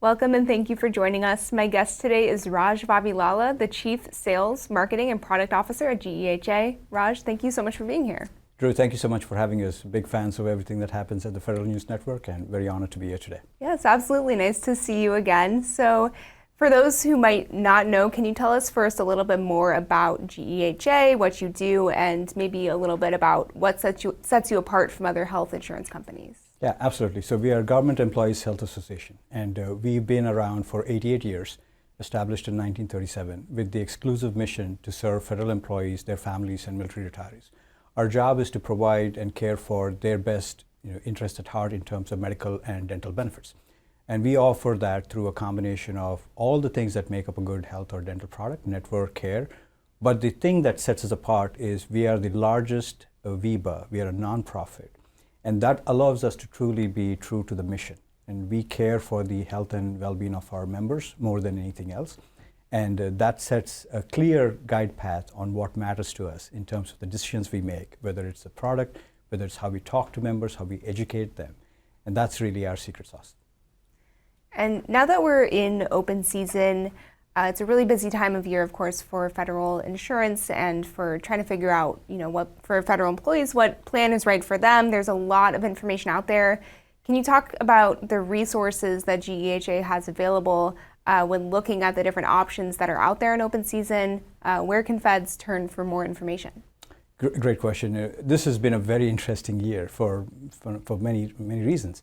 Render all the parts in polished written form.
Welcome and thank you for joining us. My guest today is Raj Vavilala, the Chief Sales, Marketing, and Product Officer at G.E.H.A. Raj, thank you so much for being here. Drew, thank you so much for having us. Big fans of everything that happens at the Federal News Network and very honored to be here today. Yes, absolutely. Nice to see you again. So for those who might not know, can you tell us first a little bit more about G.E.H.A, what you do, and maybe a little bit about what sets you apart from other health insurance companies? Yeah, absolutely. So we are Government Employees Health Association, and we've been around for 88 years, established in 1937, with the exclusive mission to serve federal employees, their families, and military retirees. Our job is to provide and care for their best interest at heart in terms of medical and dental benefits. And we offer that through a combination of all the things that make up a good health or dental product, network care. But the thing that sets us apart is we are the largest VEBA. We are a nonprofit. And that allows us to truly be true to the mission. And we care for the health and well-being of our members more than anything else. And that sets a clear guide path on what matters to us in terms of the decisions we make, whether it's the product, whether it's how we talk to members, how we educate them. And that's really our secret sauce. And now that we're in open season, it's a really busy time of year, of course, for federal insurance and for trying to figure out, what for federal employees, what plan is right for them. There's a lot of information out there. Can you talk about the resources that G.E.H.A has available when looking at the different options that are out there in open season? Where can feds turn for more information? Great question. This has been a very interesting year for many reasons.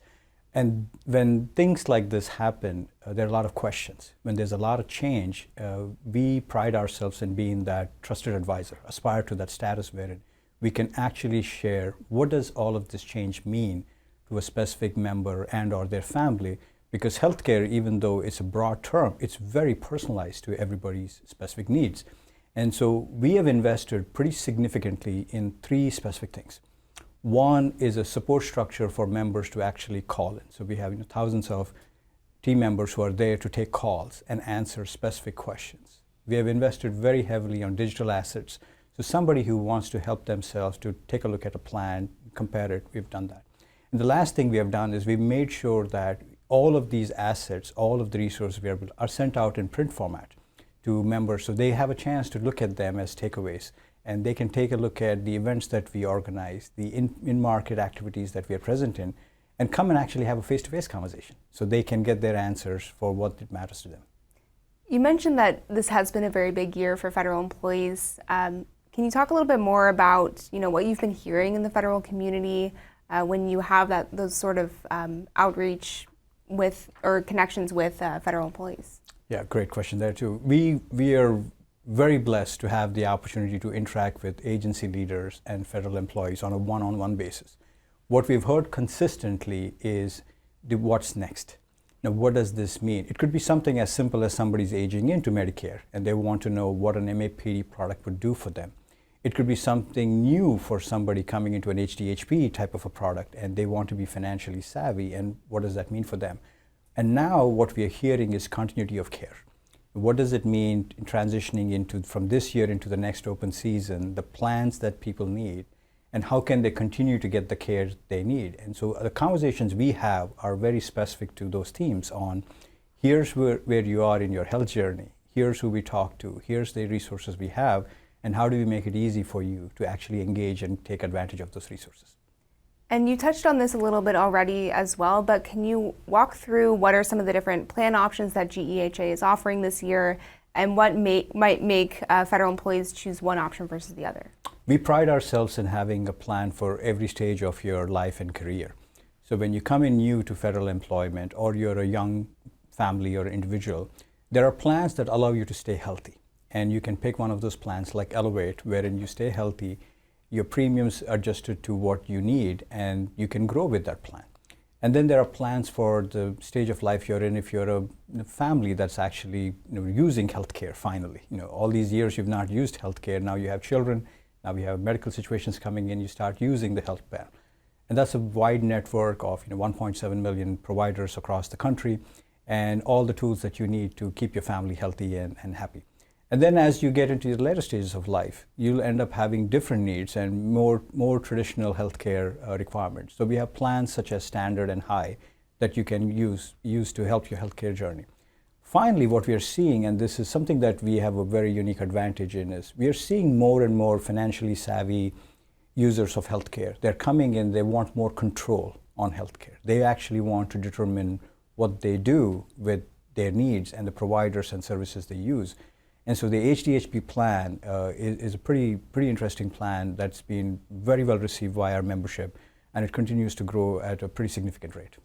And when things like this happen, there are a lot of questions. When there's a lot of change, we pride ourselves in being that trusted advisor, aspire to that status wherein we can actually share what does all of this change mean to a specific member and or their family, because healthcare, even though it's a broad term, it's very personalized to everybody's specific needs. And so we have invested pretty significantly in three specific things. One is a support structure for members to actually call in. So we have thousands of team members who are there to take calls and answer specific questions. We have invested very heavily on digital assets. So somebody who wants to help themselves to take a look at a plan, compare it, we've done that. And the last thing we have done is we've made sure that all of these assets, all of the resources we are sent out in print format to members so they have a chance to look at them as takeaways. And they can take a look at the events that we organize, the in-market activities that we are present in, and come and actually have a face-to-face conversation so they can get their answers for what it matters to them. You mentioned that this has been a very big year for federal employees. Can you talk a little bit more about what you've been hearing in the federal community when you have those sort of outreach with or connections with federal employees? Yeah, great question there too. We are very blessed to have the opportunity to interact with agency leaders and federal employees on a one-on-one basis. What we've heard consistently is what's next. Now, what does this mean? It could be something as simple as somebody's aging into Medicare and they want to know what an MAPD product would do for them. It could be something new for somebody coming into an H.D.H.P type of a product and they want to be financially savvy, and what does that mean for them? And now what we are hearing is continuity of care. What does it mean in transitioning from this year into the next open season, the plans that people need, and how can they continue to get the care they need? And so the conversations we have are very specific to those themes on here's where you are in your health journey, here's who we talk to, here's the resources we have, and how do we make it easy for you to actually engage and take advantage of those resources. And you touched on this a little bit already as well, but can you walk through what are some of the different plan options that G.E.H.A is offering this year and what might make federal employees choose one option versus the other? We pride ourselves in having a plan for every stage of your life and career. So when you come in new to federal employment or you're a young family or individual, there are plans that allow you to stay healthy. And you can pick one of those plans like Elevate, wherein you stay healthy, your premiums are adjusted to what you need, and you can grow with that plan. And then there are plans for the stage of life you're in if you're a family that's actually using healthcare finally. All these years you've not used healthcare, now you have children, now we have medical situations coming in, you start using the health plan. And that's a wide network of 1.7 million providers across the country and all the tools that you need to keep your family healthy and happy. And then as you get into the later stages of life, you'll end up having different needs and more traditional healthcare requirements. So we have plans such as standard and high that you can use to help your healthcare journey. Finally, what we are seeing, and this is something that we have a very unique advantage in, is we are seeing more and more financially savvy users of healthcare. They're coming in, they want more control on healthcare. They actually want to determine what they do with their needs and the providers and services they use. And so the G.E.H.A plan is a pretty interesting plan that's been very well received by our membership, and it continues to grow at a pretty significant rate.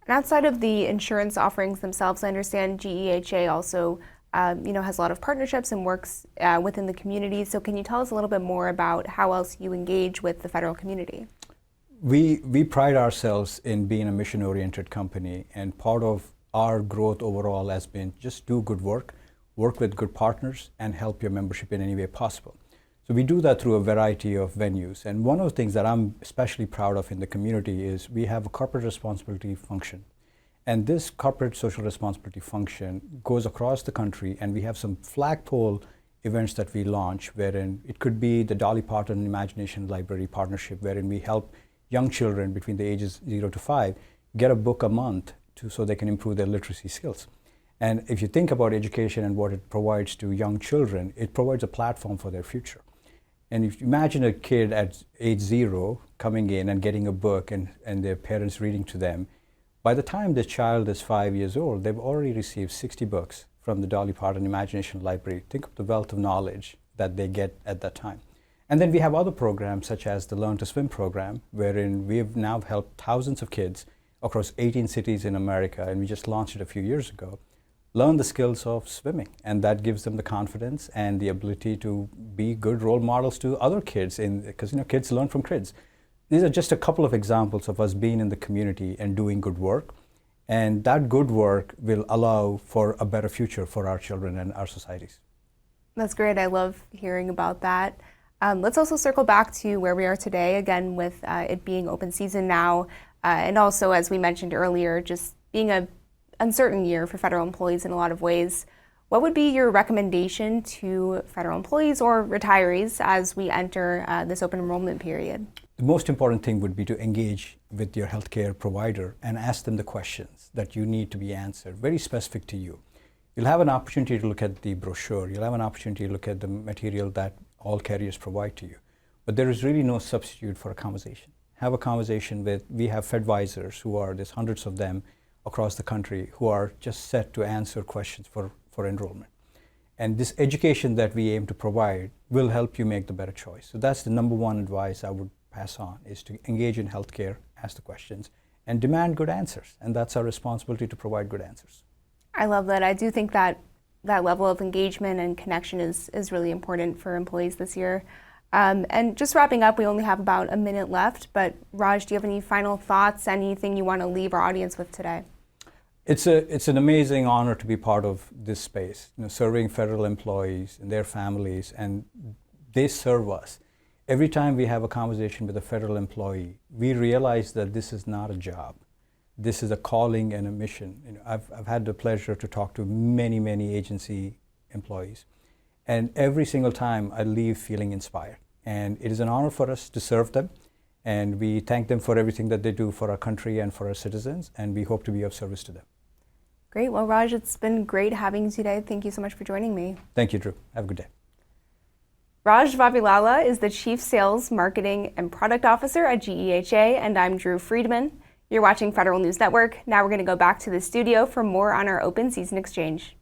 And outside of the insurance offerings themselves, I understand G.E.H.A also has a lot of partnerships and works within the community. So can you tell us a little bit more about how else you engage with the federal community? We pride ourselves in being a mission-oriented company, and part of our growth overall has been just do good work with good partners, and help your membership in any way possible. So we do that through a variety of venues. And one of the things that I'm especially proud of in the community is we have a corporate responsibility function. And this corporate social responsibility function goes across the country, and we have some flagpole events that we launch, wherein it could be the Dolly Parton Imagination Library partnership, wherein we help young children between the ages 0 to 5 get a book a month so they can improve their literacy skills. And if you think about education and what it provides to young children, it provides a platform for their future. And if you imagine a kid at age 0 coming in and getting a book and their parents reading to them, by the time the child is 5 years old, they've already received 60 books from the Dolly Parton Imagination Library. Think of the wealth of knowledge that they get at that time. And then we have other programs such as the Learn to Swim program, wherein we've now helped thousands of kids across 18 cities in America, and we just launched it a few years ago, learn the skills of swimming. And that gives them the confidence and the ability to be good role models to other kids, because kids learn from kids. These are just a couple of examples of us being in the community and doing good work. And that good work will allow for a better future for our children and our societies. That's great. I love hearing about that. Let's also circle back to where we are today, again, with it being open season now, and also, as we mentioned earlier, just being an uncertain year for federal employees in a lot of ways. What would be your recommendation to federal employees or retirees as we enter this open enrollment period? The most important thing would be to engage with your healthcare provider and ask them the questions that you need to be answered, very specific to you. You'll have an opportunity to look at the brochure. You'll have an opportunity to look at the material that all carriers provide to you. But there is really no substitute for a conversation. Have a conversation we have Fedvisors there's hundreds of them across the country who are just set to answer questions for enrollment. And this education that we aim to provide will help you make the better choice. So that's the number one advice I would pass on, is to engage in healthcare, ask the questions, and demand good answers. And that's our responsibility, to provide good answers. I love that. I do think that level of engagement and connection is really important for employees this year. And just wrapping up, we only have about a minute left, but Raj, do you have any final thoughts, anything you want to leave our audience with today? It's an amazing honor to be part of this space, serving federal employees and their families, and they serve us. Every time we have a conversation with a federal employee, we realize that this is not a job. This is a calling and a mission. I've had the pleasure to talk to many agency employees, and every single time I leave feeling inspired. And it is an honor for us to serve them, and we thank them for everything that they do for our country and for our citizens, and we hope to be of service to them. Great. Well, Raj, it's been great having you today. Thank you so much for joining me. Thank you, Drew. Have a good day. Raj Vavilala is the Chief Sales, Marketing, and Product Officer at G.E.H.A, and I'm Drew Friedman. You're watching Federal News Network. Now we're going to go back to the studio for more on our open season exchange.